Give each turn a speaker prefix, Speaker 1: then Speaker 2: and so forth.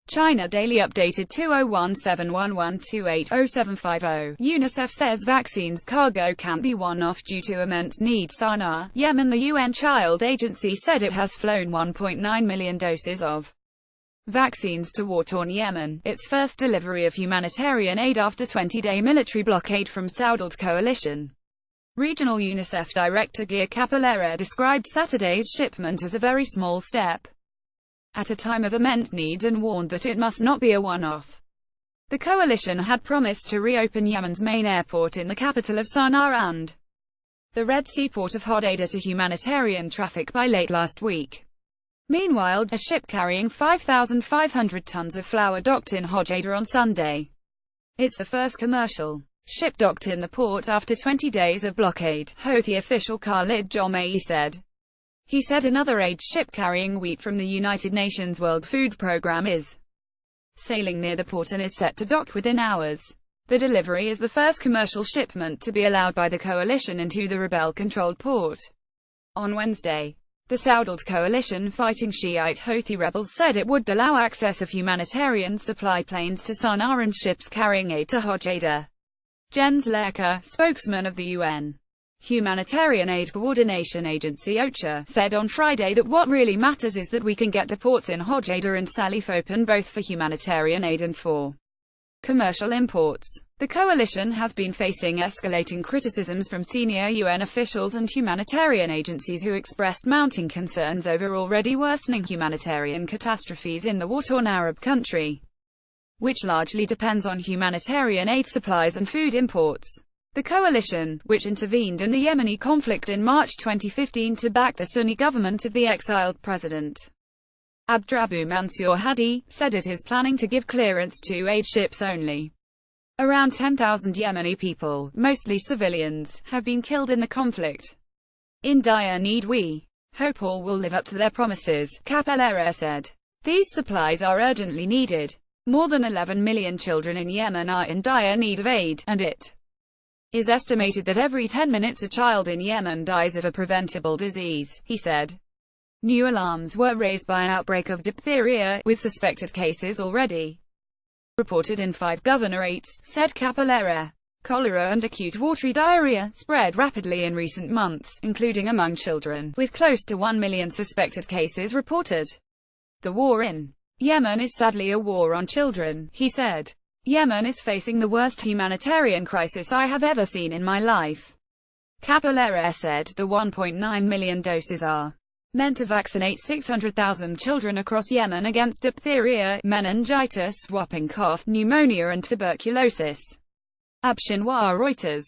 Speaker 1: China Daily updated 201711280750. UNICEF says vaccines cargo can't be one-off due to immense need. Sanaa, Yemen The UN Child Agency said it has flown 1.9 million doses of vaccines to war-torn Yemen, its first delivery of humanitarian aid after 20-day military blockade from Saudiled coalition. Regional UNICEF Director Geert Cappelaere described Saturday's shipment as a very small step at a time of immense need and warned that it must not be a one-off. The coalition had promised to reopen Yemen's main airport in the capital of Sanaa and the Red Sea port of Hodeida to humanitarian traffic by late last week. Meanwhile, a ship carrying 5,500 tons of flour docked in Hodeida on Sunday. It's the first commercial ship docked in the port after 20 days of blockade, Houthi official Khalid Jomaey said. He said another aid ship carrying wheat from the United Nations World Food Programme is sailing near the port and is set to dock within hours. The delivery is the first commercial shipment to be allowed by the coalition into the rebel-controlled port. On Wednesday, the Saudiled coalition fighting Shiite Houthi rebels said it would allow access of humanitarian supply planes to Sanaa and ships carrying aid to Hodeidah. Jens Lerker, spokesman of the UN Humanitarian Aid Coordination Agency OCHA, said on Friday that what really matters is that we can get the ports in Hodeida and Salif open both for humanitarian aid and for commercial imports. The coalition has been facing escalating criticisms from senior UN officials and humanitarian agencies who expressed mounting concerns over already worsening humanitarian catastrophes in the war-torn Arab country, which largely depends on humanitarian aid supplies and food imports. The coalition, which intervened in the Yemeni conflict in March 2015 to back the Sunni government of the exiled President Abdrabbu Mansour Hadi, said it is planning to give clearance to aid ships only. Around 10,000 Yemeni people, mostly civilians, have been killed in the conflict. In dire need. We hope all will live up to their promises, Cappelaere said. These supplies are urgently needed. More than 11 million children in Yemen are in dire need of aid, and it is estimated that every 10 minutes a child in Yemen dies of a preventable disease, he said. New alarms were raised by an outbreak of diphtheria, with suspected cases already reported in 5 governorates, said Cappelaere. Cholera and acute watery diarrhea spread rapidly in recent months, including among children, with close to 1 million suspected cases reported. The war in Yemen is sadly a war on children, he said. Yemen is facing the worst humanitarian crisis I have ever seen in my life. Cappelaere said the 1.9 million doses are meant to vaccinate 600,000 children across Yemen against diphtheria, meningitis, whooping cough, pneumonia and tuberculosis. Reuters.